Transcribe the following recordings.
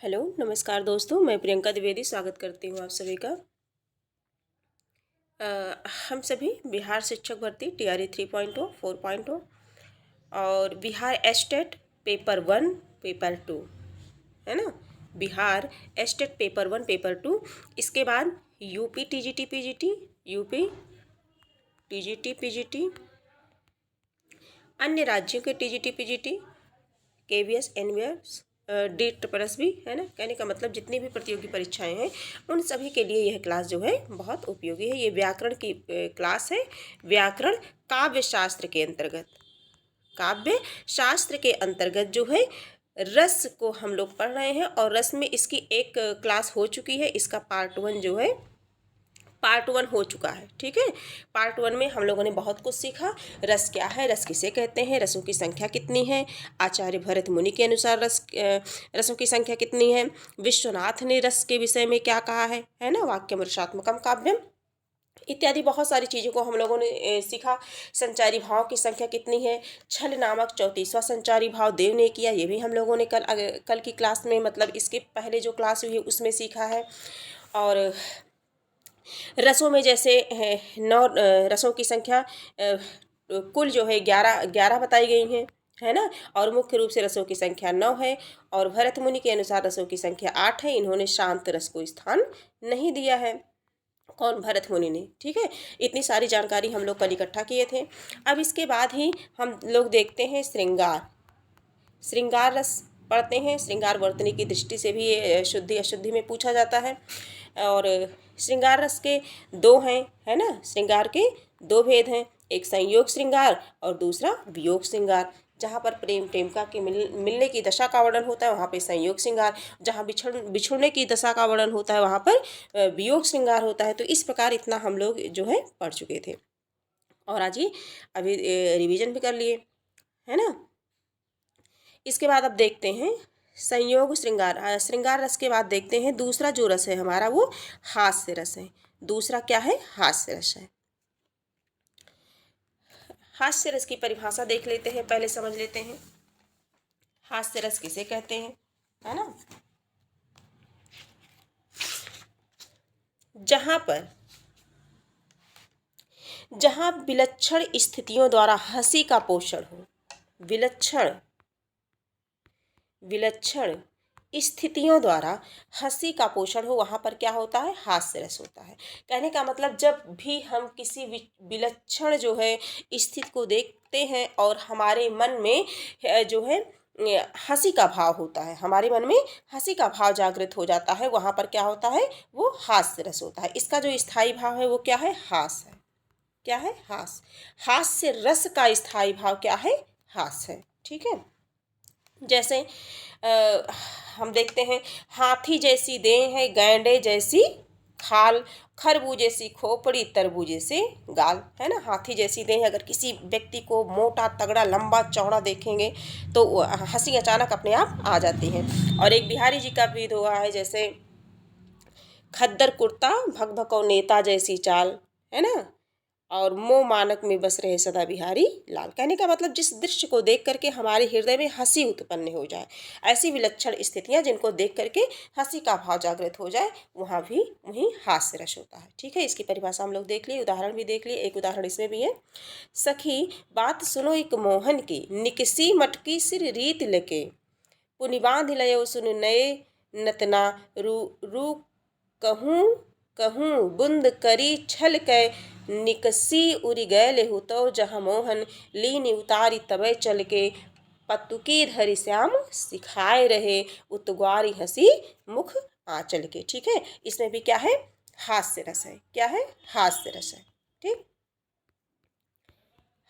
Hello नमस्कार दोस्तों, मैं प्रियंका द्विवेदी स्वागत करती हूँ आप सभी का। हम सभी बिहार शिक्षक भर्ती TRE 3.0 4.0 और बिहार एस्टेट पेपर 1 पेपर 2 है ना। बिहार एस्टेट पेपर 1 पेपर 2, इसके बाद UP TGT PGT, UP TGT PGT, अन्य राज्यों के TGT PGT, KVS NVS, DSSS भी है ना। कहने का मतलब जितनी भी प्रतियोगी परीक्षाएं हैं उन सभी के लिए यह क्लास जो है बहुत उपयोगी है। ये व्याकरण की क्लास है। व्याकरण काव्य शास्त्र के अंतर्गत, काव्य शास्त्र के अंतर्गत जो है रस को हम लोग पढ़ रहे हैं और रस में इसकी एक क्लास हो चुकी है। इसका पार्ट 1 हो चुका है। ठीक है, पार्ट 1 में हम लोगों ने बहुत कुछ सीखा। रस क्या है, रस किसे कहते हैं, रसों की संख्या कितनी है, आचार्य भरत मुनि के अनुसार रसों की संख्या कितनी है, विश्वनाथ ने रस के विषय में क्या कहा है ना, वाक्यम रसात्मकम काव्यम इत्यादि बहुत सारी चीज़ों को हम लोगों ने सीखा। संचारी भाव की संख्या कितनी है, छल नामक 34वां संचारी भाव देव ने किया, ये भी हम लोगों ने कल की क्लास में, मतलब इसके पहले जो क्लास हुई है उसमें सीखा है। और रसों में जैसे 9 रसों की संख्या कुल जो है 11 बताई गई हैं, है ना। और मुख्य रूप से रसों की संख्या 9 है और भरत मुनि के अनुसार रसों की संख्या 8 है। इन्होंने शांत रस को स्थान नहीं दिया है। कौन? भरत मुनि ने। ठीक है, इतनी सारी जानकारी हम लोग कल इकट्ठा किए थे। अब इसके बाद ही हम लोग देखते हैं श्रृंगार रस पढ़ते हैं। श्रृंगार वर्तनी की दृष्टि से भी ये शुद्धि अशुद्धि में पूछा जाता है। और श्रृंगार रस के 2 हैं, है ना। श्रृंगार के 2 भेद हैं, एक संयोग श्रृंगार और दूसरा वियोग श्रृंगार। जहाँ पर प्रेम प्रेमिका के मिलने की दशा का वर्णन होता है वहाँ पे संयोग श्रृंगार, जहाँ बिछुड़ने की दशा का वर्णन होता है वहाँ पर वियोग श्रृंगार होता है। तो इस प्रकार इतना हम लोग जो है पढ़ चुके थे और आज ही अभी रिवीजन भी कर लिए, है ना। इसके बाद अब देखते हैं संयोग श्रृंगार रस के बाद देखते हैं दूसरा जो रस है हमारा वो हास्य रस है। दूसरा क्या है? हास्य रस है। हास्य रस की परिभाषा देख लेते हैं, पहले समझ लेते हैं हास्य रस किसे कहते हैं, है ना। जहां विलक्षण स्थितियों द्वारा हंसी का पोषण हो, विलक्षण स्थितियों द्वारा हंसी का पोषण हो, वहाँ पर क्या होता है? हास्य रस होता है। कहने का मतलब जब भी हम किसी विलक्षण जो है स्थिति को देखते हैं और हमारे मन में जो है हंसी का भाव होता है, हमारे मन में हंसी का भाव जागृत हो जाता है, वहाँ पर क्या होता है? वो हास्य रस होता है। इसका जो स्थायी भाव है वो क्या है? हास्य है। क्या है? हास्य रस का स्थायी भाव क्या है? हास्य है। ठीक है, जैसे हम देखते हैं हाथी जैसी देह है, गैंडे जैसी खाल, खरबूजे सी खोपड़ी, तरबूजे से गाल, है ना। हाथी जैसी देह, अगर किसी व्यक्ति को मोटा तगड़ा लंबा चौड़ा देखेंगे तो हंसी अचानक अपने आप आ जाती है। और एक बिहारी जी का भी हुआ है, जैसे खद्दर कुर्ता भकभको नेता जैसी चाल, है ना। और मोह मानक में बस रहे सदा बिहारी लाल। कहने का मतलब जिस दृश्य को देख करके हमारे हृदय में हंसी उत्पन्न हो जाए, ऐसी विलक्षण स्थितियां जिनको देख करके हंसी का भाव जागृत हो जाए, वहीं हास्य रस होता है। ठीक है, इसकी परिभाषा हम लोग देख लिए, उदाहरण भी देख लिए। एक उदाहरण इसमें भी है, सखी बात सुनो एक मोहन की, निकसी मटकी सिर रीत लके, पुनि बांध लयो सुन नए नतना, रू कहूँ कहूँ बुंद करी छल कै, निकसी उरि गैल हो तो जहाँ मोहन, लीन उतारी तबै चल के, पतुकी धरि श्याम सिखाए रहे, उतग्वारी हंसी मुख आंचल के। ठीक है, इसमें भी क्या है? हास्य रस है। क्या है? हास्य रस है। ठीक,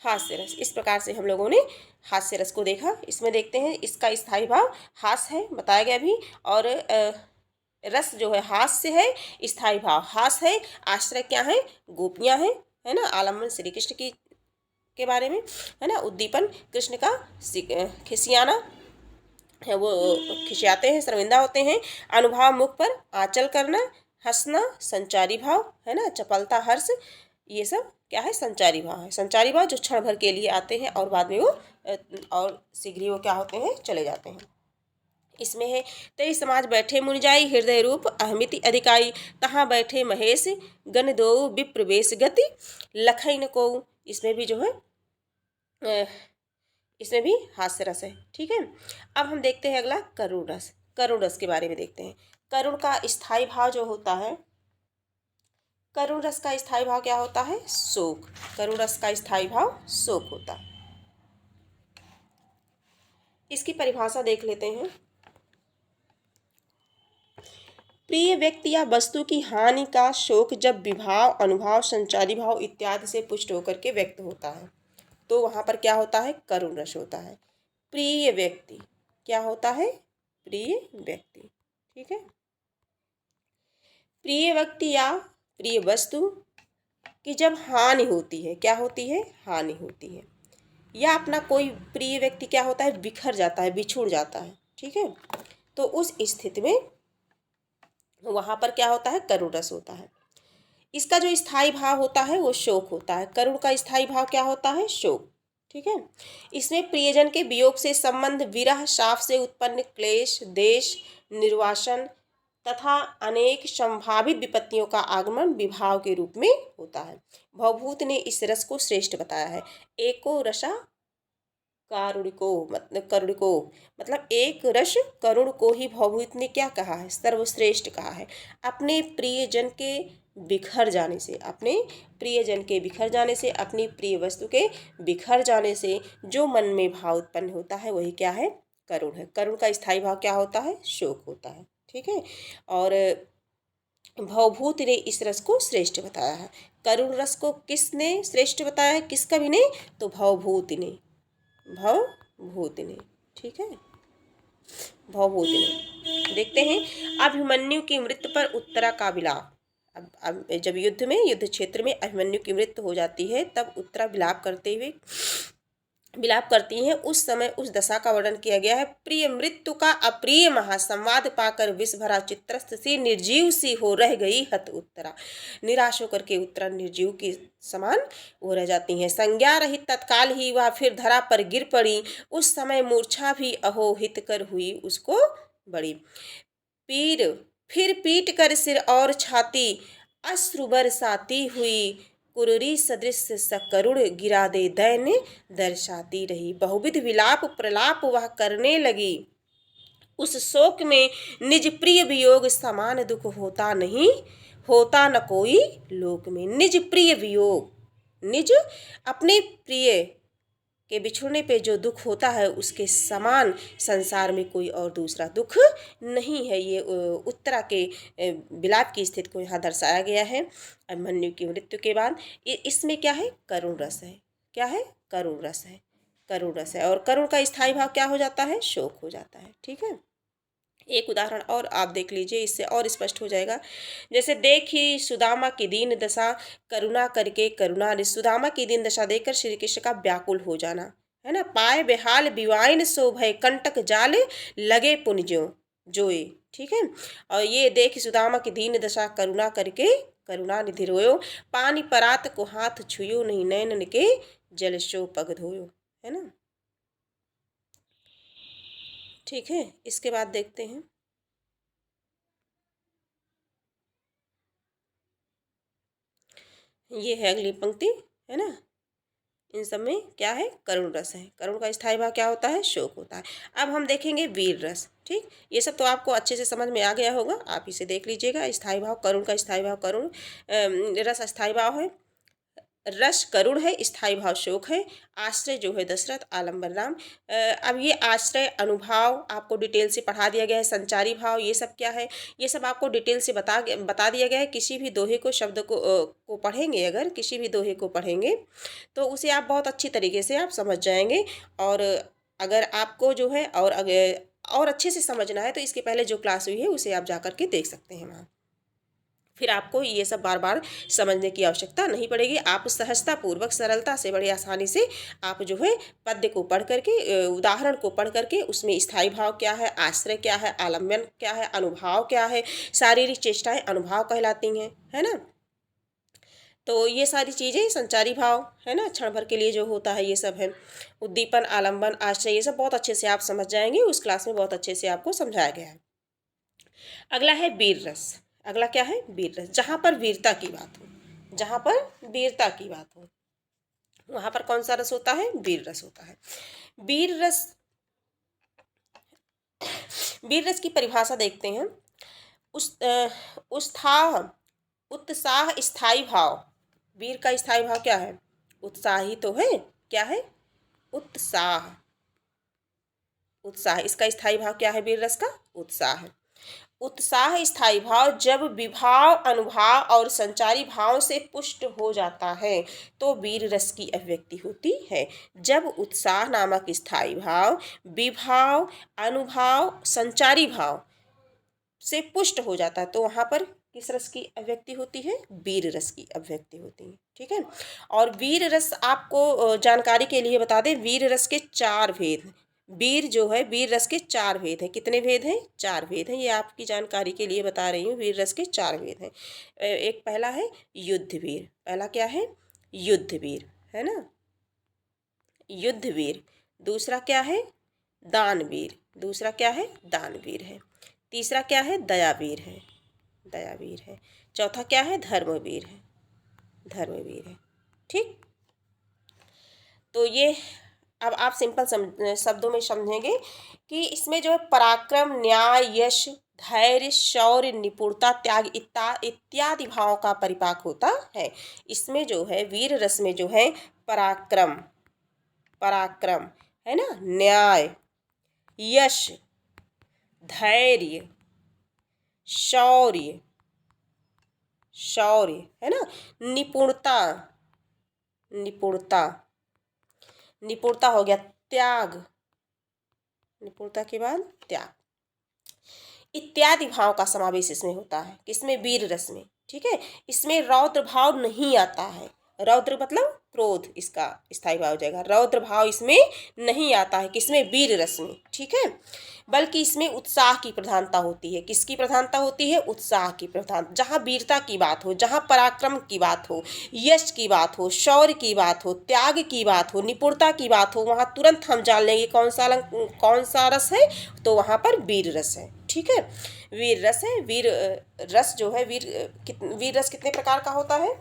हास्य रस। इस प्रकार से हम लोगों ने हास्य रस को देखा। इसमें देखते हैं इसका स्थायी भाव हास्य है, बताया गया भी। और रस जो है हास्य है, स्थायी भाव हास्य है, आश्रय क्या है? गोपियां हैं, है ना। आलम्बन श्री कृष्ण की के बारे में, है ना। उद्दीपन कृष्ण का खिसियाना है, वो खिसियाते हैं, शर्मिंदा होते हैं। अनुभाव मुख पर आंचल करना, हंसना संचारी भाव, है ना। चपलता, हर्ष, ये सब क्या है? संचारी भाव है। संचारी भाव जो क्षण भर के लिए आते हैं और बाद में वो और शीघ्र ही वो क्या होते हैं? चले जाते हैं। इसमें है, तेई समाज बैठे मुनि जाई, हृदय रूप अहमिति अधिकाई, तहाँ बैठे महेश गण दो विप्र वेश गति, लखई न को। इसमें भी जो है अ, इसमें भी हास्य रस है। ठीक है, अब हम देखते हैं अगला करुण रस। करुण रस के बारे में देखते हैं। करुण का स्थायी भाव जो होता है, करुण रस का स्थायी भाव क्या होता है? शोक। करुण रस का स्थायी भाव शोक होता है। इसकी परिभाषा देख लेते हैं। प्रिय व्यक्ति या वस्तु की हानि का शोक जब विभाव, अनुभाव, संचारी भाव इत्यादि से पुष्ट होकर के व्यक्त होता है, तो वहां पर क्या होता है? करुण रस होता है। प्रिय व्यक्ति क्या होता है? प्रिय व्यक्ति। ठीक है, प्रिय व्यक्ति या प्रिय वस्तु की जब हानि होती है, क्या होती है? हानि होती है। या अपना कोई प्रिय व्यक्ति क्या होता है? बिखर जाता है, बिछुड़ जाता है। ठीक है, तो उस स्थिति में वहां पर क्या होता है? करुण रस होता है। इसका जो स्थायी भाव होता है वो शोक होता है। करुण का स्थायी भाव क्या होता है? शोक। ठीक है, इसमें प्रियजन के वियोग से संबंध, विरह, शाप से उत्पन्न क्लेश, देश निर्वासन तथा अनेक संभावित विपत्तियों का आगमन विभाव के रूप में होता है। भवभूत ने इस रस को श्रेष्ठ बताया है। एको रसा कारुणिको, मतलब करुणिको, मतलब एक रस करुण को ही भवभूत ने क्या कहा है? सर्वश्रेष्ठ कहा है। अपने प्रियजन के बिखर जाने से, अपने प्रियजन के बिखर जाने से, अपनी प्रिय वस्तु के बिखर जाने से जो मन में भाव उत्पन्न होता है वही क्या है? करुण है। करुण का स्थायी भाव क्या होता है? शोक होता है। ठीक है, और भवभूत ने इस रस को श्रेष्ठ बताया है। करुण रस को किसने श्रेष्ठ बताया है? किस कवि ने? तो भवभूत ने, भवभूति ने। ठीक है, भवभूति ने। देखते हैं, अभिमन्यु की मृत्यु पर उत्तरा का विलाप। अब जब युद्ध में, युद्ध क्षेत्र में अभिमन्यु की मृत्यु हो जाती है, तब उत्तरा विलाप करती हैं। उस समय उस दशा का वर्णन किया गया है। प्रिय मृत्यु का अप्रिय महासंवाद पाकर विष भरा चित्रस्थ सी निर्जीव सी हो रह गई हत उत्तरा। निराश होकर के उत्तरा निर्जीव के समान वो रह जाती हैं। संज्ञा रहित तत्काल ही वह फिर धरा पर गिर पड़ी। उस समय मूर्छा भी अहो हित कर हुई उसको बड़ी। पीर फिर पीट कर सिर और छाती अश्रु बरसाती हुई। कुररी सदृश सकरुण गिरा दे दैन दर्शाती रही। बहुविध विलाप प्रलाप वह करने लगी। उस शोक में निज प्रिय वियोग समान दुख होता नहीं, होता न कोई लोक में। निज प्रिय वियोग, निज अपने प्रिय के बिछुड़ने पे जो दुख होता है उसके समान संसार में कोई और दूसरा दुख नहीं है। ये उत्तरा के विलाप की स्थिति को यहाँ दर्शाया गया है अभिमन्यु की मृत्यु के बाद। इसमें क्या है? करुण रस है। क्या है? करुण रस है। करुण रस है, और करुण का स्थायी भाव क्या हो जाता है? शोक हो जाता है। ठीक है, एक उदाहरण और आप देख लीजिए, इससे और स्पष्ट हो जाएगा। जैसे देखी सुदामा की दीन दशा करुणा करके करुणा ने। सुदामा की दीन दशा देखकर श्री कृष्ण का व्याकुल हो जाना, है ना। पाए बेहाल बिवाइन सो भय कंटक जाल लगे पुनजो जोए। ठीक है, और ये देख सुदामा की दीन दशा करुणा करके करुणा निधि रोयो। पानी परात को हाथ छुयो नहीं नैनन के जल शो पग धोयो, है ना। ठीक है, इसके बाद देखते हैं। ये है अगली पंक्ति, है ना। इन सब में क्या है? करुण रस है। करुण का स्थायी भाव क्या होता है? शोक होता है। अब हम देखेंगे वीर रस। ठीक, ये सब तो आपको अच्छे से समझ में आ गया होगा, आप इसे देख लीजिएगा। स्थायी भाव, करुण का स्थायी भाव करुण, रस स्थायी भाव है। रस करुण है, स्थायी भाव शोक है। आश्रय जो है दशरथ, आलम्बर राम। अब ये आश्रय अनुभाव आपको डिटेल से पढ़ा दिया गया है। संचारी भाव ये सब क्या है? ये सब आपको डिटेल से बता दिया गया है। किसी भी दोहे को, शब्द को पढ़ेंगे, अगर किसी भी दोहे को पढ़ेंगे तो उसे आप बहुत अच्छी तरीके से आप समझ जाएंगे। और अगर आपको जो है और अच्छे से समझना है तो इसके पहले जो क्लास हुई है उसे आप जा कर के देख सकते हैं वहाँ। फिर आपको ये सब बार बार समझने की आवश्यकता नहीं पड़ेगी। आप सहजता पूर्वक, सरलता से, बड़ी आसानी से आप जो है पद्य को पढ़ करके, उदाहरण को पढ़ करके उसमें स्थायी भाव क्या है, आश्रय क्या है, आलम्बन क्या है, अनुभाव क्या है, शारीरिक चेष्टाएं अनुभाव कहलाती हैं, है ना। तो ये सारी चीज़ें संचारी भाव है ना, क्षण भर के लिए जो होता है ये सब है। उद्दीपन, आलंबन, आश्चर्य, ये सब बहुत अच्छे से आप समझ जाएंगे, उस क्लास में बहुत अच्छे से आपको समझाया गया है। अगला है वीर रस। अगला क्या है? वीर रस। जहाँ पर वीरता की बात हो, जहाँ पर वीरता की बात हो वहाँ पर कौन सा रस होता है? वीर रस होता है। वीर रस, वीर रस की परिभाषा देखते हैं। उत्साह, उत्साह स्थायी भाव। वीर का स्थायी भाव क्या है? उत्साह ही तो है। क्या है? उत्साह। उत्साह, इसका स्थायी भाव क्या है? वीर रस का उत्साह है। उत्साह स्थायी भाव जब विभाव, अनुभाव और संचारी भाव से पुष्ट हो जाता है तो वीर रस की अभिव्यक्ति होती है। जब उत्साह नामक स्थायी भाव विभाव, अनुभाव, संचारी भाव से पुष्ट हो जाता है तो वहाँ पर किस रस की अभिव्यक्ति होती है? वीर रस की अभिव्यक्ति होती है। ठीक है। और वीर रस आपको जानकारी के लिए बता दें, वीर रस के 4 भेद हैं। वीर जो है, वीर रस के 4 भेद हैं। कितने भेद हैं? 4 भेद हैं। ये आपकी जानकारी के लिए बता रही हूँ, वीर रस के 4 भेद हैं। एक पहला है युद्ध वीर। पहला क्या है? युद्ध वीर, है ना, युद्ध वीर। दूसरा क्या है? दानवीर। दूसरा क्या है? दानवीर है। तीसरा क्या है? दयावीर है, दयावीर है। चौथा क्या है? धर्मवीर है, धर्मवीर है। ठीक। तो ये अब आप सिंपल शब्दों में समझेंगे कि इसमें जो है पराक्रम, न्याय, यश, धैर्य, शौर्य, निपुणता, त्याग इत्यादि भावों का परिपाक होता है। इसमें जो है वीर रस में जो है पराक्रम, पराक्रम है ना, न्याय, यश, धैर्य, शौर्य, शौर्य है ना, निपुणता, निपुणता, निपुणता हो गया, त्याग, निपुणता के बाद त्याग इत्यादि भाव का समावेश इसमें होता है। किसमें? वीर रस में। ठीक है। इसमें रौद्र भाव नहीं आता है। रौद्र मतलब क्रोध, इसका स्थायी भाव हो जाएगा। रौद्र भाव इसमें नहीं आता है। किसमें? वीर रस में। ठीक है। बल्कि इसमें उत्साह की प्रधानता होती है। किसकी प्रधानता होती है? उत्साह की प्रधानता। जहाँ वीरता की बात हो, जहाँ पराक्रम की बात हो, यश की बात हो, शौर्य की बात हो, त्याग की बात हो, निपुणता की बात हो, वहाँ तुरंत हम जान लेंगे कौन सा रस है, तो वहाँ पर वीर रस है। ठीक है। वीर रस है। वीर रस जो है, वीर रस कितने प्रकार का होता है?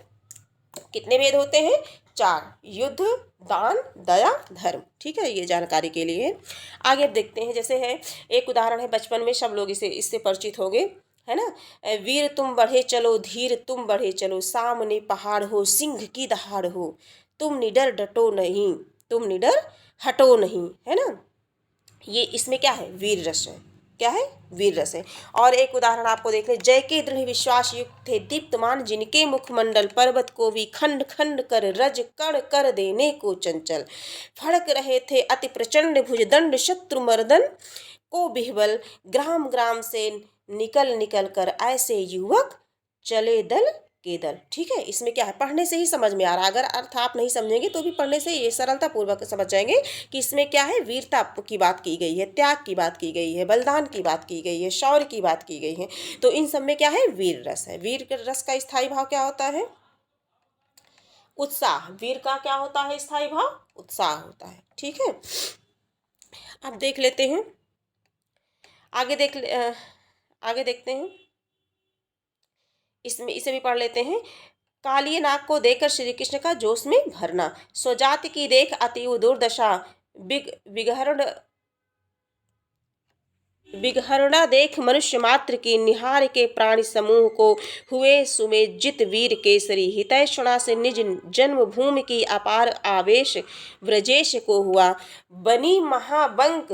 कितने भेद होते हैं? 4। युद्ध, दान, दया, धर्म। ठीक है, ये जानकारी के लिए। आगे देखते हैं, जैसे है एक उदाहरण है, बचपन में सब लोग इससे परिचित होंगे, है ना। वीर तुम बढ़े चलो, धीर तुम बढ़े चलो, सामने पहाड़ हो, सिंह की दहाड़ हो, तुम निडर डटो नहीं, तुम निडर हटो नहीं, है ना। ये इसमें क्या है? वीर रस है। क्या है? वीर रस है। और एक उदाहरण आपको देख ले, जय के दृढ़ विश्वास युक्त थे दीप्तमान, जिनके मुखमंडल पर्वत को भी खंड खंड कर रज कण कर देने को चंचल, फड़क रहे थे अति प्रचंड भुजदंड, शत्रु मर्दन को बिहबल, ग्राम ग्राम से निकल निकल कर ऐसे युवक चले दल के दल। ठीक है। इसमें क्या है? पढ़ने से ही समझ में आ रहा है। अगर अर्थ आप नहीं समझेंगे तो भी पढ़ने से ये सरलता पूर्वक समझ जाएंगे कि इसमें क्या है? वीरता की बात की गई है, त्याग की बात की गई है, बलिदान की बात की गई है, शौर्य की बात की गई है। तो इन सब में क्या है? वीर रस है। वीर रस का स्थायी भाव क्या होता है? उत्साह। वीर का क्या होता है स्थायी भाव? उत्साह होता है। ठीक है। अब देख लेते हैं, आगे देखते हैं, इसमें इसे भी पढ़ लेते हैं। कालिए नाग को देखकर श्री कृष्ण का जोश में भरना, स्वजाति की देख अति दुर्दशा, बिगहरण बिगहरणा देख मनुष्य मात्र की, निहार के प्राणी समूह को हुए सुमेजित वीर केसरी, हितैषणा से निज जन्मभूमि की अपार आवेश व्रजेश को हुआ, बनी महाबंक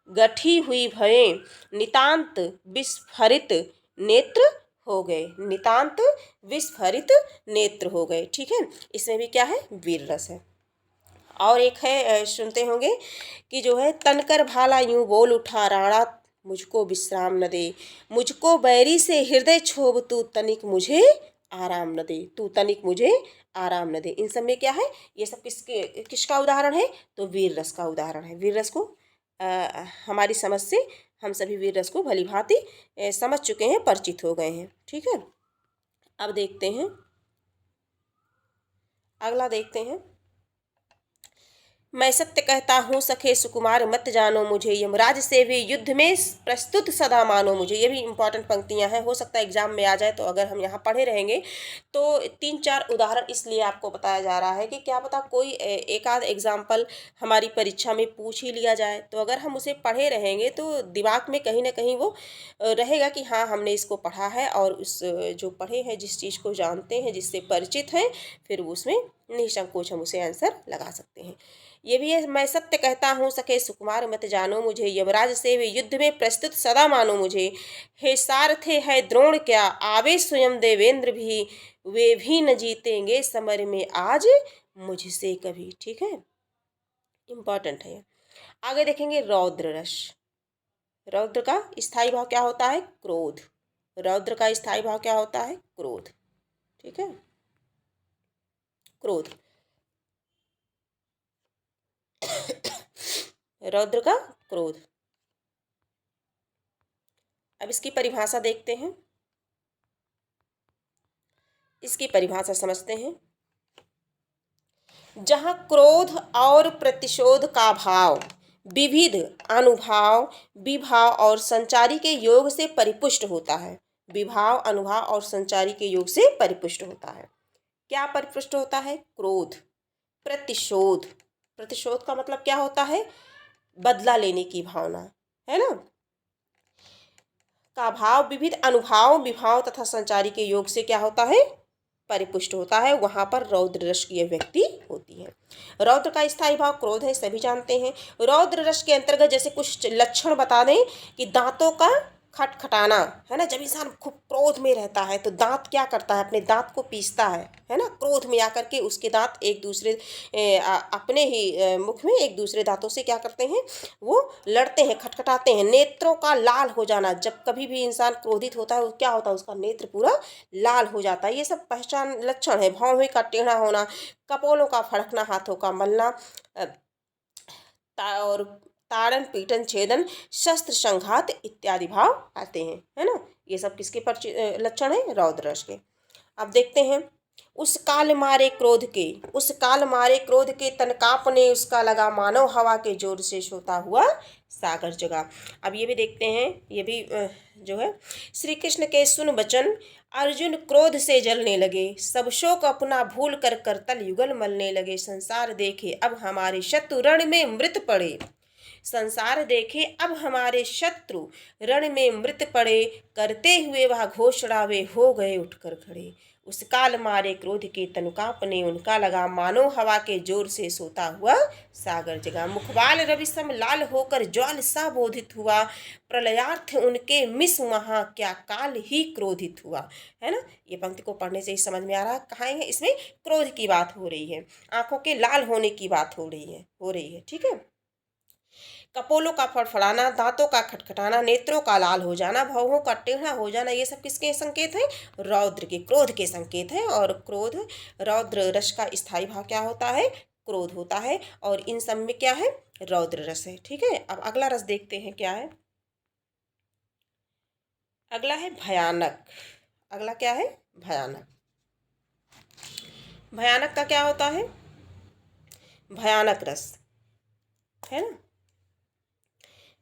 गठी हुई भये, नितांत विस्फरित नेत्र हो गए, नितांत विस्फरित नेत्र हो गए। ठीक है। इसमें भी क्या है? वीर रस है। और एक है, सुनते होंगे कि जो है, तनकर भाला यूं बोल उठा राणा, मुझको विश्राम न दे, मुझको बैरी से हृदय क्षोभ, तू तनिक मुझे आराम न दे, तू तनिक मुझे आराम न दे। इन सब में क्या है? ये सब किसका उदाहरण है? तो वीर रस का उदाहरण है। वीर रस को हमारी समझ से हम सभी वीर रस को भली भांति समझ चुके हैं, परिचित हो गए हैं। ठीक है। अब देखते हैं, अगला देखते हैं। मैं सत्य कहता हूँ सखे सुकुमार मत जानो मुझे, यमराज से भी युद्ध में प्रस्तुत सदा मानो मुझे। ये भी इंपॉर्टेंट पंक्तियां हैं, हो सकता है एग्जाम में आ जाए, तो अगर हम यहाँ पढ़े रहेंगे तो 3-4 उदाहरण इसलिए आपको बताया जा रहा है कि क्या पता कोई एक आध एग्जाम्पल हमारी परीक्षा में पूछ ही लिया जाए। तो अगर हम उसे पढ़े रहेंगे तो दिमाग में कहीं ना कहीं वो रहेगा कि हाँ हमने इसको पढ़ा है, और उस जो पढ़े हैं जिस चीज़ को जानते हैं, जिससे परिचित हैं, फिर उसमें निसंकोच हम उसे आंसर लगा सकते हैं। ये भी है, मैं सत्य कहता हूँ सखे सुकुमार मत जानो मुझे, यमराज से भी युद्ध में प्रस्तुत सदा मानो मुझे। हे सारथे है द्रोण क्या, आवे स्वयं देवेंद्र भी, वे भी न जीतेंगे समर में आज मुझसे कभी। ठीक है, इम्पॉर्टेंट है। आगे देखेंगे रौद्र रस। रौद्र का स्थायी भाव क्या होता है? क्रोध। रौद्र का स्थायी भाव क्या होता है? क्रोध। ठीक है, क्रोध। रौद्र का क्रोध। अब इसकी परिभाषा देखते हैं, इसकी परिभाषा समझते हैं। जहाँ क्रोध और प्रतिशोध का भाव विविध अनुभाव, विभाव और संचारी के योग से परिपुष्ट होता है। विभाव, अनुभाव और संचारी के योग से परिपुष्ट होता है। क्या परिपुष्ट होता है? क्रोध। प्रतिशोध, प्रतिशोध का मतलब क्या होता है? बदला लेने की भावना, है ना। का भाव विविध अनुभाव, विभाव तथा संचारी के योग से क्या होता है? परिपुष्ट होता है। वहां पर रौद्र रस की अभिव्यक्ति होती है। रौद्र का स्थायी भाव क्रोध है, सभी जानते हैं। रौद्र रस के अंतर्गत जैसे कुछ लक्षण बता दें कि दांतों का खटखटाना, है ना। जब इंसान खूब क्रोध में रहता है तो दांत क्या करता है? अपने दांत को पीसता है ना। क्रोध में आकर के उसके दांत एक दूसरे अपने ही मुख में एक दूसरे दांतों से क्या करते हैं? वो लड़ते हैं, खटखटाते हैं। नेत्रों का लाल हो जाना, जब कभी भी इंसान क्रोधित होता है क्या होता है? उसका नेत्र पूरा लाल हो जाता है। ये सब पहचान लक्षण है। भौहें का टेढ़ा होना, कपोलों का फड़कना, हाथों का मलना, और ताड़न, पीटन, छेदन, शस्त्र संघात इत्यादि भाव आते हैं, है ना। ये सब किसके लक्षण है? रौद्र रस के। अब देखते हैं, उस काल मारे क्रोध के, उस काल मारे क्रोध के तन कांपने उसका लगा, मानव हवा के जोर से सोता हुआ सागर जगा। अब ये भी देखते हैं, ये भी जो है, श्री कृष्ण के सुन बचन अर्जुन क्रोध से जलने लगे, सब शोक अपना भूल कर करतल युगल मलने लगे। संसार देखे अब हमारे शत्रु रण में मृत पड़े, संसार देखे अब हमारे शत्रु रण में मृत पड़े, करते हुए वह घोषणा वे हो गए उठकर खड़े। उस काल मारे क्रोध के तन कांपने उनका लगा, मानो हवा के जोर से सोता हुआ सागर जगा। मुखबाल रवि सम लाल होकर ज्वाल सा बोधित हुआ, प्रलयार्थ उनके मिस वहाँ क्या काल ही क्रोधित हुआ, है ना। ये पंक्ति को पढ़ने से ही समझ में आ रहा है कहाँ है, इसमें क्रोध की बात हो रही है, आंखों के लाल होने की बात हो रही है। ठीक है, कपोलों का फड़फड़ाना, दांतों का खटखटाना, नेत्रों का लाल हो जाना, भौहों का टेढ़ा हो जाना, ये सब किसके संकेत हैं? रौद्र के, क्रोध के संकेत हैं। और क्रोध, रौद्र रस का स्थायी भाव क्या होता है? क्रोध होता है। और इन सब में क्या है? रौद्र रस है। ठीक है, अब अगला रस देखते हैं क्या है। अगला है भयानक। अगला क्या है? भयानक। भयानक का क्या होता है? भयानक रस, है ना।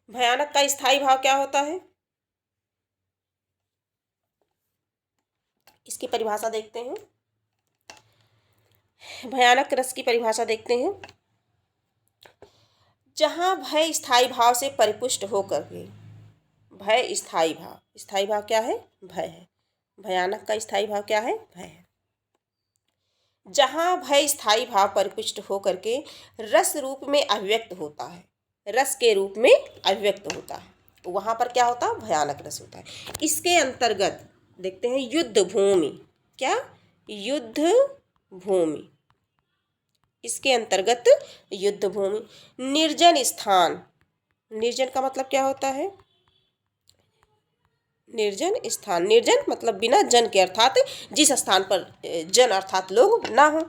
भयानक का स्थायी भाव क्या होता है? इसकी परिभाषा देखते हैं। भयानक रस की परिभाषा देखते हैं। जहाँ भय स्थायी भाव से परिपुष्ट होकर के, भय स्थायी भाव, स्थायी भाव क्या है? भय है। भयानक का स्थायी भाव क्या है? भय है। जहाँ भय स्थायी भाव परिपुष्ट होकर के रस रूप में अभिव्यक्त होता है, रस के रूप में अभिव्यक्त होता है, वहाँ पर क्या होता है? भयानक रस होता है। इसके अंतर्गत देखते हैं युद्ध भूमि। क्या? युद्ध भूमि। इसके अंतर्गत युद्ध भूमि, निर्जन स्थान। निर्जन का मतलब क्या होता है? निर्जन स्थान, निर्जन मतलब बिना जन के, अर्थात जिस स्थान पर जन अर्थात लोग ना हो।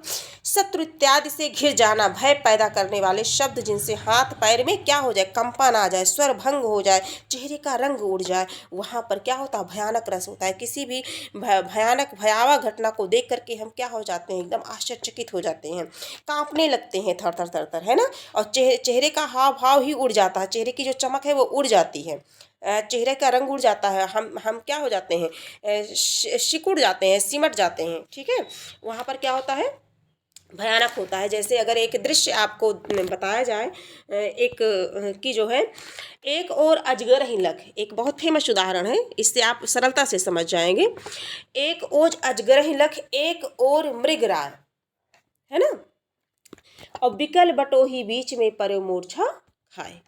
शत्रु इत्यादि से घिर जाना, भय पैदा करने वाले शब्द जिनसे हाथ पैर में क्या हो जाए, कंपन आ जाए, स्वर भंग हो जाए, चेहरे का रंग उड़ जाए, वहाँ पर क्या होता है, भयानक रस होता है। किसी भी भयानक भयावह घटना को देख करके हम क्या हो जाते हैं, एकदम आश्चर्यचकित हो जाते हैं, कांपने लगते हैं, थर थर थर थर, है ना। और चेहरे का हाव भाव ही उड़ जाता है, चेहरे की जो चमक है वो उड़ जाती है, चेहरे का रंग उड़ जाता है, हम क्या हो जाते हैं, सिकुड़ जाते हैं, सिमट जाते हैं, ठीक है। वहाँ पर क्या होता है, भयानक होता है। जैसे अगर एक दृश्य आपको बताया जाए, एक की जो है, एक और अजगर ही लख, एक बहुत फेमस उदाहरण है, इससे आप सरलता से समझ जाएंगे। एक ओज अजगर ही लख, एक और मृगराज, है ना। और बिकल बटोही बीच में परो मूर्छा खाए।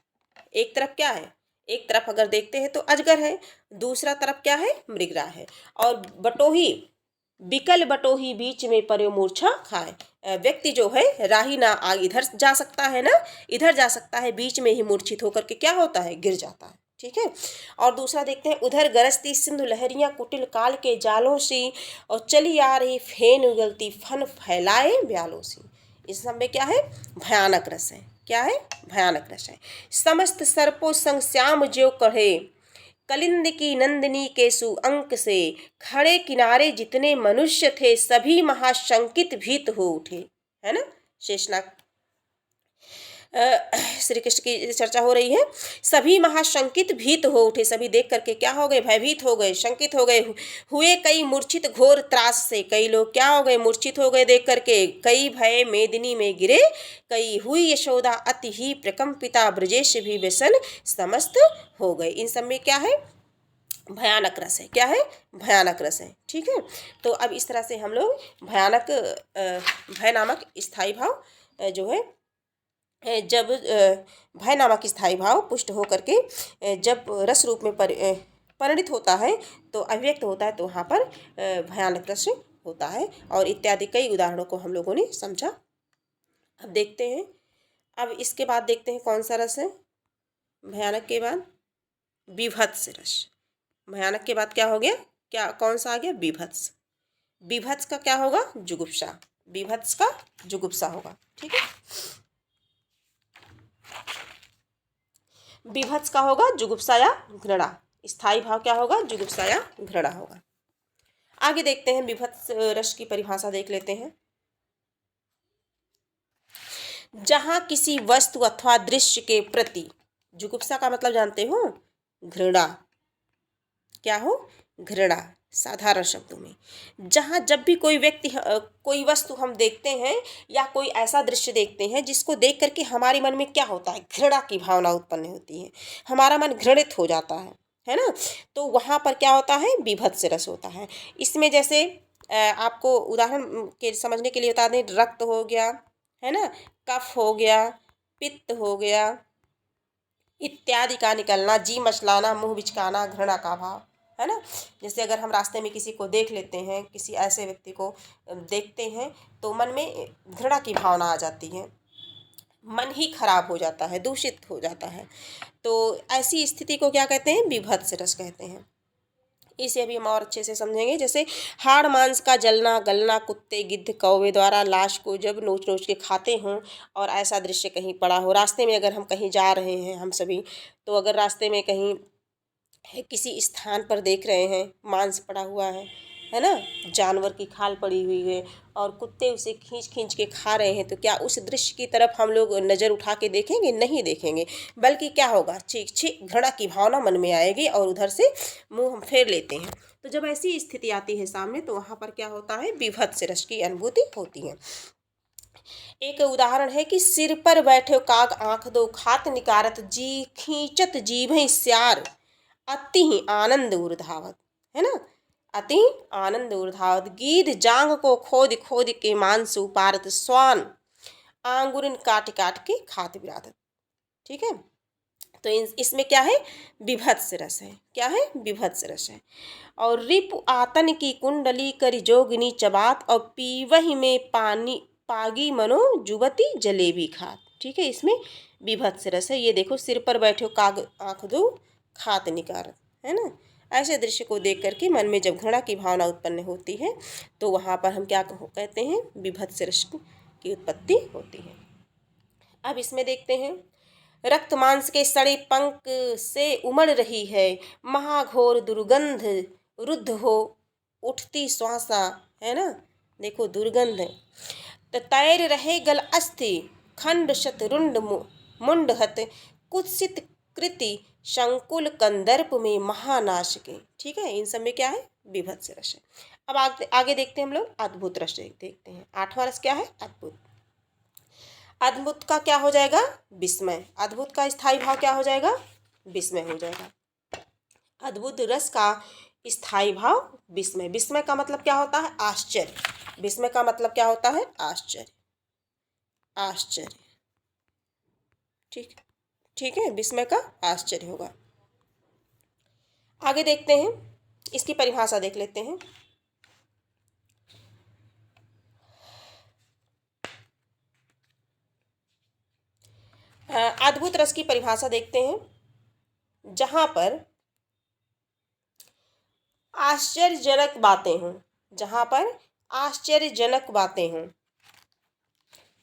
एक तरफ क्या है, एक तरफ अगर देखते हैं तो अजगर है, दूसरा तरफ क्या है, मृगराज है। और बटोही, बिकल बटोही बीच में परो मूर्छा खाए, व्यक्ति जो है राही ना आगे इधर जा सकता है ना इधर जा सकता है, बीच में ही मूर्छित होकर के क्या होता है, गिर जाता है, ठीक है। और दूसरा देखते हैं, उधर गरजती सिंधु लहरियां कुटिल काल के जालों से, और चली आ रही फेन उगलती फन फैलाए ब्यालों से। इस सब में क्या है, भयानक रस है, क्या है, भयानक रस है। समस्त सर्पों संग श्याम ज्यों कढ़े, कलिंद की नंदिनी के सुअंक से, खड़े किनारे जितने मनुष्य थे, सभी महाशंकित भीत हो उठे, है ना। शेषनाग श्री कृष्ण की चर्चा हो रही है। सभी महाशंकित भीत हो उठे, सभी देख करके क्या हो गए, भयभीत हो गए, शंकित हो गए। हुए कई मूर्छित घोर त्रास से, कई लोग क्या हो गए, मूर्छित हो गए देख करके। कई भय मेदिनी में गिरे, कई हुई यशोदा अति ही प्रकंपिता, ब्रजेश भी व्यसन समस्त हो गए। इन सब में क्या है, भयानक रस है, क्या है, भयानक रस है, ठीक है। तो अब इस तरह से हम लोग भयानक भय नामक स्थायी भाव जो है, जब भय नामक स्थायी भाव पुष्ट होकर के जब रस रूप में परिणित होता है, तो अभिव्यक्त होता है, तो वहाँ पर भयानक रस होता है। और इत्यादि कई उदाहरणों को हम लोगों ने समझा। अब देखते हैं, अब इसके बाद देखते हैं कौन सा रस है, भयानक के बाद बीभत्स रस। भयानक के बाद क्या हो गया, क्या कौन सा आ गया, बीभत्स। बीभत्स का क्या होगा, जुगुप्सा, बीभत्स का जुगुप्सा होगा, ठीक है। बीभत्स का होगा जुगुप्सा या घृणा, स्थायी भाव क्या होगा, जुगुप्सा या घृणा होगा। आगे देखते हैं, बीभत्स रस की परिभाषा देख लेते हैं। जहां किसी वस्तु अथवा दृश्य के प्रति, जुगुप्सा का मतलब जानते हो, घृणा, क्या हो, घृणा, साधारण शब्दों में। जहाँ जब भी कोई व्यक्ति कोई वस्तु हम देखते हैं या कोई ऐसा दृश्य देखते हैं जिसको देख करके हमारे मन में क्या होता है, घृणा की भावना उत्पन्न होती है, हमारा मन घृणित हो जाता है ना। तो वहाँ पर क्या होता है, बीभत्स रस होता है। इसमें जैसे आपको उदाहरण के समझने के लिए बता दें, रक्त हो गया, है ना, कफ हो गया, पित्त हो गया इत्यादि का निकलना, जी मचलाना, मुंह बिचकाना, घृणा का भाव, है ना। जैसे अगर हम रास्ते में किसी को देख लेते हैं, किसी ऐसे व्यक्ति को देखते हैं, तो मन में घृणा की भावना आ जाती है, मन ही खराब हो जाता है, दूषित हो जाता है। तो ऐसी स्थिति को क्या कहते हैं, बीभत्स रस कहते हैं। इसे अभी हम और अच्छे से समझेंगे। जैसे हाड़ मांस का जलना गलना, कुत्ते गिद्ध कौवे द्वारा लाश को जब नोच नोच के खाते हों, और ऐसा दृश्य कहीं पड़ा हो, रास्ते में अगर हम कहीं जा रहे हैं हम सभी, तो अगर रास्ते में कहीं किसी स्थान पर देख रहे हैं मांस पड़ा हुआ है ना, जानवर की खाल पड़ी हुई है, और कुत्ते उसे खींच खींच के खा रहे हैं, तो क्या उस दृश्य की तरफ हम लोग नज़र उठा के देखेंगे, नहीं देखेंगे, बल्कि क्या होगा, चीख चीख घृणा की भावना मन में आएगी और उधर से मुंह हम फेर लेते हैं। तो जब ऐसी स्थिति आती है सामने, तो वहाँ पर क्या होता है, बीभत्स रस की अनुभूति होती है। एक उदाहरण है कि सिर पर बैठे काग आंख दो, खात निकारत जी खींचत जीभ स्यार, अति आनंद उर्धावत, है ना, अति आनंद उर्धावत। गीध जांग को खोद खोद के मांस उपारत, स्वान आंगुरिन काट काट के खात विराधत, ठीक है। तो इसमें क्या है, विभत्स रस है, क्या है, विभत्स रस है। और रिपु आतन की कुंडली कर जोगिनी चबात, और पीवही में पानी पागी मनो जुबती जलेबी खात, ठीक है। इसमें विभत्स रस है। ये देखो, सिर पर बैठे काग आंख दो खात निकारत, है ना, ऐसे दृश्य को देख करके मन में जब घृणा की भावना उत्पन्न होती है तो वहाँ पर हम क्या कहते हैं, बीभत्स रस की उत्पत्ति होती है। अब इसमें देखते हैं, रक्त मांस के सड़े पंख से उमड़ रही है महाघोर दुर्गंध, रुद्ध हो उठती श्वासा, है ना, देखो दुर्गंध। तैर रहे गल अस्थि खंड शतरुंड मुंडहत कुत्सित कृति शंकुल कंदर्प में महानाश के। ठीक है, इन सब में क्या है, बीभत्स रस है। अब आगे देखते हैं हम लोग अद्भुत रस देखते हैं। 8वां रस क्या है, अद्भुत। अद्भुत का क्या हो जाएगा, विस्मय। अद्भुत का स्थायी भाव क्या हो जाएगा, विस्मय हो जाएगा। अद्भुत रस का स्थायी भाव विस्मय। विस्मय का मतलब क्या होता है, आश्चर्य। विस्मय का मतलब क्या होता है, आश्चर्य, आश्चर्य। ठीक है, विस्मय का आश्चर्य होगा। आगे देखते हैं, इसकी परिभाषा देख लेते हैं। अद्भुत रस की परिभाषा देखते हैं, जहां पर आश्चर्यजनक बातें हों, जहां पर आश्चर्यजनक बातें हों,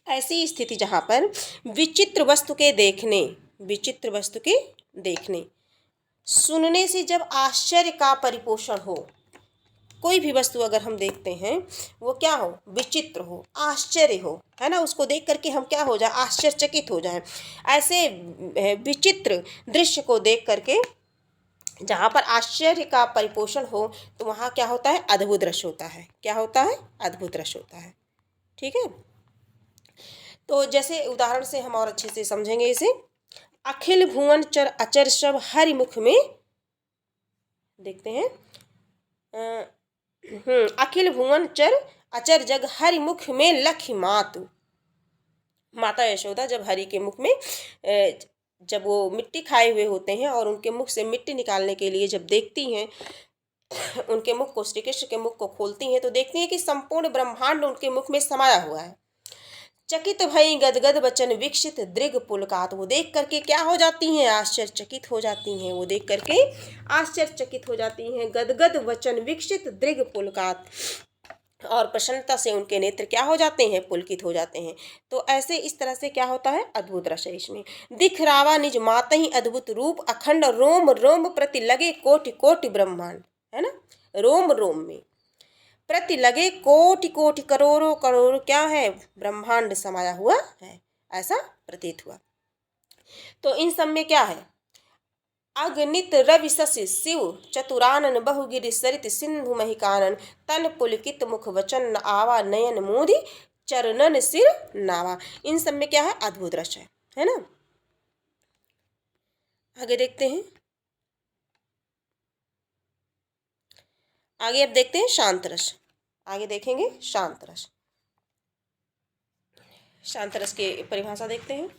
ऐसी स्थिति जहां पर विचित्र वस्तु के देखने, विचित्र वस्तु के देखने, सुनने से जब आश्चर्य का परिपोषण हो। कोई भी वस्तु अगर हम देखते हैं वो क्या हो, विचित्र हो, आश्चर्य हो, है ना, उसको देख करके हम क्या हो जाए, आश्चर्यचकित हो जाएं। ऐसे विचित्र दृश्य को देख करके जहाँ पर आश्चर्य का परिपोषण हो तो वहाँ क्या होता है, अद्भुत रस होता है। क्या होता है, अद्भुत रस होता है। ठीक है, तो जैसे उदाहरण से हम और अच्छे से समझेंगे इसे। अखिल भुवन चर अचर सब हरि मुख में, देखते हैं, अखिल भुवन चर अचर जग हरि मुख में लखि मातु। माता यशोदा जब हरि के मुख में जब वो मिट्टी खाए हुए होते हैं और उनके मुख से मिट्टी निकालने के लिए जब देखती हैं उनके मुख को, श्री कृष्ण के मुख को खोलती हैं तो देखती हैं कि संपूर्ण ब्रह्मांड उनके मुख में समाया हुआ है। चकित भई गदगद वचन विकसित दृग पुलकात। वो देख करके क्या हो जाती हैं, आश्चर्यचकित हो जाती हैं। वो देख करके आश्चर्यचकित हो जाती हैं। गदगद वचन विकसित दृग पुलकात, और प्रसन्नता से उनके नेत्र क्या हो जाते हैं, पुलकित हो जाते हैं। तो ऐसे इस तरह से क्या होता है, अद्भुत रस है इसमें। दिख रावा निज मातहि अद्भुत रूप अखंड रोम रोम प्रति लगे कोटि कोटि ब्रह्मांड, है ना, रोम रोम में प्रति लगे कोटि कोटि करोड़ों करोड़ों क्या है, ब्रह्मांड समाया हुआ है, ऐसा प्रतीत हुआ। तो इन सब में क्या है, अगणित रवि शशि शिव चतुरानन बहुगिरि सरित सिंधु महिकानन तन पुलकित मुख वचन आवा नयन मोदी चरणन सिर नावा। इन सब में क्या है, अद्भुत रस है ना। आगे देखते हैं, आगे अब देखते हैं शांत रस। आगे देखेंगे शांत रस। शांत रस की परिभाषा देखते हैं,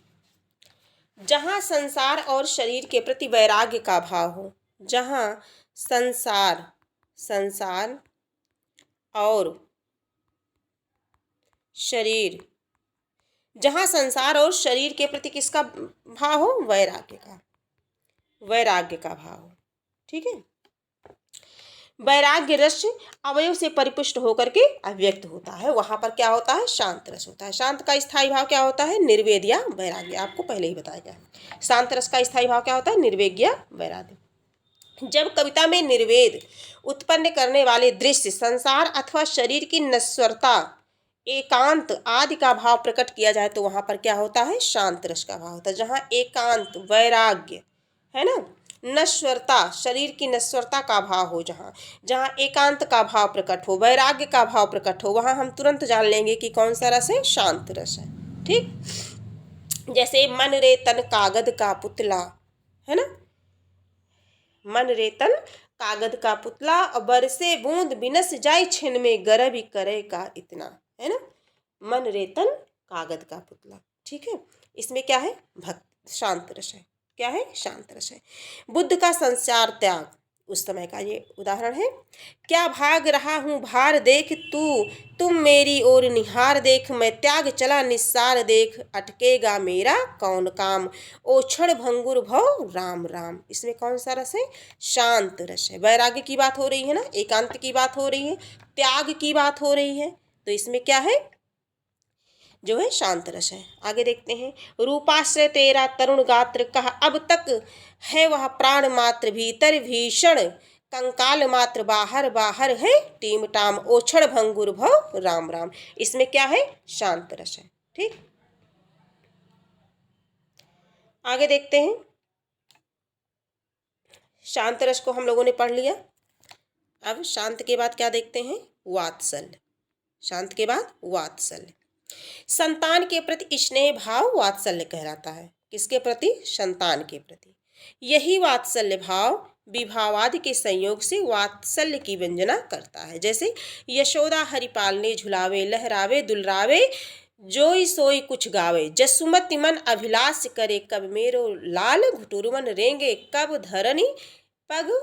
जहाँ संसार और शरीर के प्रति वैराग्य का भाव हो। जहाँ संसार और शरीर, जहाँ संसार और शरीर के प्रति किसका भाव हो, वैराग्य का भाव हो। ठीक है, वैराग्य रस अवयव से परिपुष्ट होकर के अव्यक्त होता है, वहां पर क्या होता है, शांत रस होता है। शांत का स्थायी भाव क्या होता है, निर्वेद या वैराग्य। आपको पहले ही बताया गया है। शांत रस का स्थायी भाव क्या होता है, निर्वेद या वैराग्य। जब कविता में निर्वेद उत्पन्न करने वाले दृश्य, संसार अथवा शरीर की नश्वरता, एकांत आदि का भाव प्रकट किया जाए तो वहां पर क्या होता है, शांत रस का भाव होता है। जहाँ एकांत, वैराग्य, है ना, नश्वरता, शरीर की नश्वरता का भाव हो, जहाँ एकांत का भाव प्रकट हो, वैराग्य का भाव प्रकट हो, वहाँ हम तुरंत जान लेंगे कि कौन सा रस है, शांत रस है। ठीक, जैसे मन रे तन कागद का पुतला, है ना, मन रे तन कागद का पुतला, बरसे बूंद बिनस जाए छिन में गरबी करे का इतना, है ना, मन रे तन कागद का पुतला। ठीक है, इसमें क्या है, भक्त, शांत रस है। क्या है, शांत रस है। बुद्ध का संसार त्याग, उस समय का ये उदाहरण है। क्या भाग रहा हूँ भार देख तू, तुम मेरी ओर निहार देख, मैं त्याग चला निस्सार देख, अटकेगा मेरा कौन काम, ओ क्षण भंगुर भव राम राम। इसमें कौन सा रस है? शांत रस है। वैराग्य की बात हो रही है ना, एकांत की बात हो रही है, त्याग की बात हो रही है, तो इसमें क्या है? जो है शांत रस है। आगे देखते हैं। रूपाश्रय तेरा तरुण गात्र, कहा अब तक है वह प्राण मात्र, भीतर भीषण कंकाल मात्र, बाहर बाहर है टीम टाम, ओछड़ भंगुर भव राम राम। इसमें क्या है? शांत रस है। ठीक, आगे देखते हैं। शांत रस को हम लोगों ने पढ़ लिया। अब शांत के बाद क्या देखते हैं? वात्सल्य। शांत के बाद वात्सल्य। संतान के प्रति स्नेह भाव वात्सल्य कहलाता है। किसके प्रति? संतान के प्रति। यही वात्सल्य भाव विभावादि के संयोग से वात्सल्य की व्यंजना करता है। जैसे यशोदा हरिपाल ने झुलावे, लहरावे दुलरावे, जोई सोई कुछ गावे, जसुमति मन अभिलाष करे, कब मेरो लाल घुटुरवन रेंगे, कब धरनी पग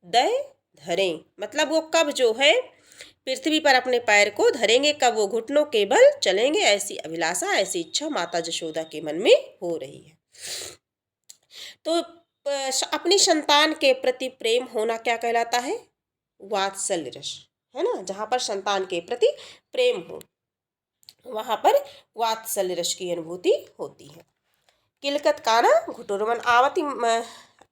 दय धरे। मतलब वो कब जो है पृथ्वी पर अपने पैर को धरेंगे, कब वो घुटनों के बल चलेंगे, ऐसी अभिलाषा, ऐसी इच्छा माता जशोदा के मन में हो रही है। तो अपनी संतान के प्रति प्रेम होना क्या कहलाता है? वात्सल्य रस, है ना। जहाँ पर संतान के प्रति प्रेम हो वहाँ पर वात्सल्य रस की अनुभूति होती है। किलकत काना घुटुरवन आवती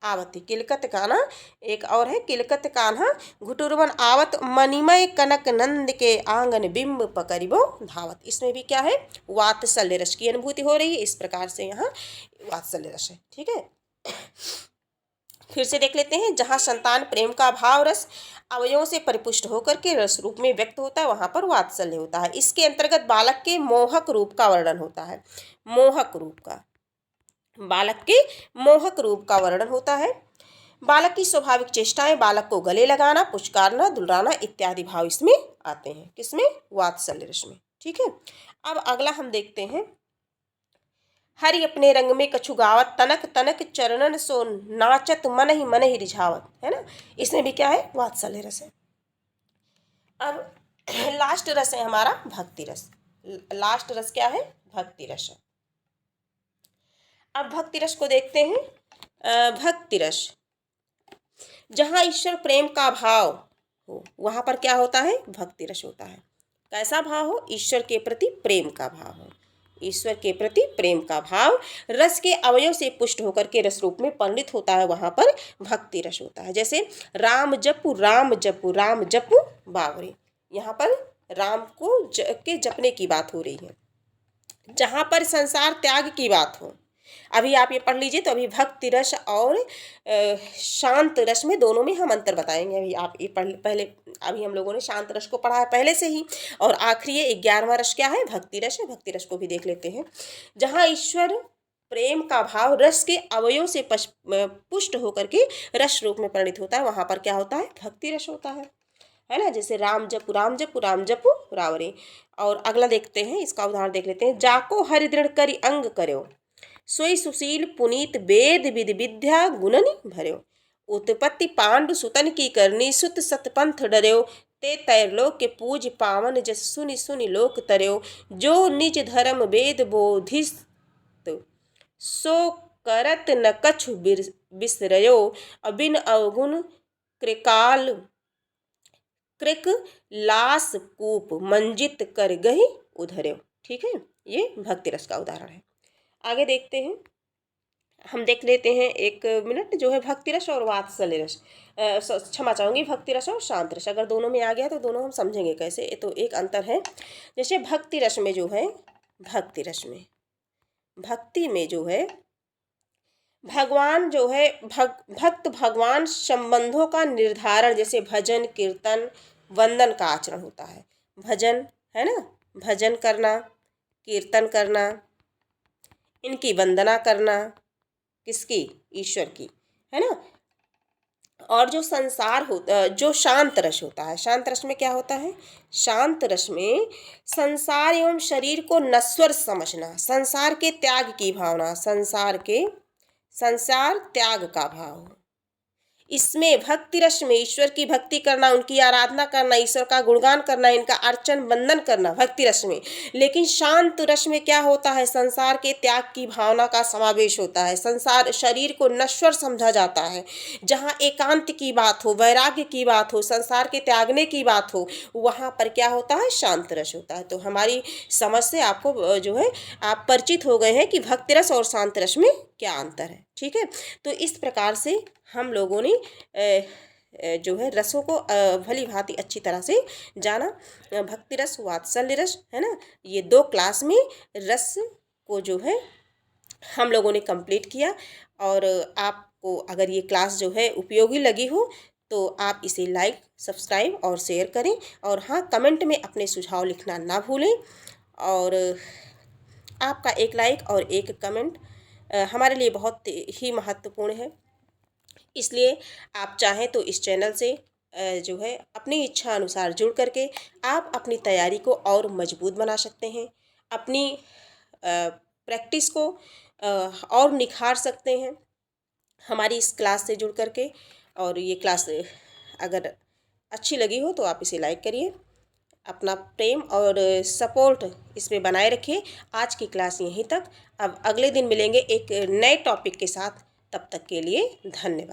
आवती, किलकत काना एक और है, किलकत कान्हा घुटुरवन आवत, मणिमय कनक नंद के आंगन बिंब पकड़िबो धावत। इसमें भी क्या है? वात्सल्य रस की अनुभूति हो रही है। इस प्रकार से यहाँ वात्सल्य रस है। ठीक है, फिर से देख लेते हैं। जहाँ संतान प्रेम का भाव रस अवयवों से परिपुष्ट होकर के रस रूप में व्यक्त होता है, वहाँ पर वात्सल्य होता है। इसके अंतर्गत बालक के मोहक रूप का वर्णन होता है। मोहक रूप का, बालक के मोहक रूप का वर्णन होता है। बालक की स्वाभाविक चेष्टाएं, बालक को गले लगाना, पुचकारना, दुलारना इत्यादि भाव इसमें आते हैं। किसमें? वात्सल्य रस में। ठीक है, अब अगला हम देखते हैं। हरि अपने रंग में कछु गावत, तनक तनक चरणन सो नाचत, मन ही रिझावत, है ना। इसमें भी क्या है? वात्सल्य रस है। अब लास्ट रस है हमारा भक्ति रस। लास्ट रस क्या है? भक्ति रस है। अब भक्ति रस को देखते हैं। भक्ति रस, जहाँ ईश्वर प्रेम का भाव हो वहाँ पर क्या होता है? भक्ति रस होता है। कैसा भाव हो? ईश्वर के प्रति प्रेम का भाव हो। ईश्वर के प्रति प्रेम का भाव रस के अवयव से पुष्ट होकर के रस रूप में परिणित होता है, वहाँ पर भक्ति रस होता है। जैसे राम जपु राम जपु राम जपु बावरे, यहाँ पर राम को के जपने की बात हो रही है। जहाँ पर संसार त्याग की बात हो, अभी आप ये पढ़ लीजिए तो अभी भक्ति रस और शांत रस में दोनों में हम अंतर बताएंगे। अभी आप ये पहले अभी हम लोगों ने शांत रस को पढ़ा है पहले से ही, और आखिरी ये 11वां रस क्या है? भक्ति रस है। भक्ति रस को भी देख लेते हैं। जहाँ ईश्वर प्रेम का भाव रस के अवयव से पुष्ट होकर के रस रूप में परिणित होता है, वहाँ पर क्या होता है? भक्ति रस होता है ना। जैसे राम जपु राम जपु राम जपु रावरे। और अगला देखते हैं, इसका उदाहरण देख लेते हैं। जाको हरि दृढ़ करि अंग कर्यो, सोई सुशील पुनीत वेद विधि विद्या गुणनि भर्यो, उत्पत्ति पांडु सुतन की करनी, सुत सतपंथ डर्यो, ते तैरलोक के पूज पावन, जस सुनि सुनि लोक तरयो, जो निज धर्म वेद बोधिस्त, सो करत न कछु बिसरयो, अबिन अवगुण कृकाल कृक लास कूप, मंजित कर गही उधर्यो। ठीक है, ये भक्ति रस का उदाहरण है। आगे देखते हैं। हम देख लेते हैं, एक मिनट, जो है भक्ति रस और वात्सल्य रस, क्षमा चाहूँगी, भक्ति रस और शांत रस। अगर दोनों में आ गया तो दोनों हम समझेंगे कैसे, तो एक अंतर है। जैसे भक्ति रस में जो है, भक्ति रस में, भक्ति में जो है भगवान जो है भक्त भगवान संबंधों का निर्धारण, जैसे भजन कीर्तन वंदन का आचरण होता है। भजन, है ना, भजन करना, कीर्तन करना, इनकी वंदना करना, किसकी? ईश्वर की, है ना। और जो संसार होता, जो शांत रस होता है, शांत रस में क्या होता है? शांत रस में संसार एवं शरीर को नश्वर समझना, संसार के त्याग की भावना, संसार त्याग का भाव, इसमें भक्ति रस में ईश्वर की भक्ति करना, उनकी आराधना करना, ईश्वर का गुणगान करना, इनका अर्चन वंदन करना भक्ति रस में। लेकिन शांत रस में क्या होता है, संसार के त्याग की भावना का समावेश होता है। संसार शरीर को नश्वर समझा जाता है। जहाँ एकांत की बात हो, वैराग्य की बात हो, संसार के त्यागने की बात हो, वहाँ पर क्या होता है, शांत रस होता है। तो हमारी समझ से आपको जो है आप परिचित हो गए हैं कि भक्ति रस और शांत रस में क्या अंतर है। ठीक है, तो इस प्रकार से हम लोगों ने जो है रसों को भली भांति अच्छी तरह से जाना। भक्ति रस, वात्सल्य रस, है ना, ये 2 क्लास में रस को जो है हम लोगों ने कंप्लीट किया। और आपको अगर ये क्लास जो है उपयोगी लगी हो तो आप इसे लाइक, सब्सक्राइब और शेयर करें। और हाँ, कमेंट में अपने सुझाव लिखना ना भूलें। और आपका एक लाइक और एक कमेंट हमारे लिए बहुत ही महत्वपूर्ण है। इसलिए आप चाहें तो इस चैनल से जो है अपनी इच्छा अनुसार जुड़ करके आप अपनी तैयारी को और मजबूत बना सकते हैं। अपनी प्रैक्टिस को और निखार सकते हैं हमारी इस क्लास से जुड़ करके। और ये क्लास अगर अच्छी लगी हो तो आप इसे लाइक करिए, अपना प्रेम और सपोर्ट इसमें बनाए रखिए। आज की क्लास यहीं तक। अब अगले दिन मिलेंगे एक नए टॉपिक के साथ। तब तक के लिए धन्यवाद।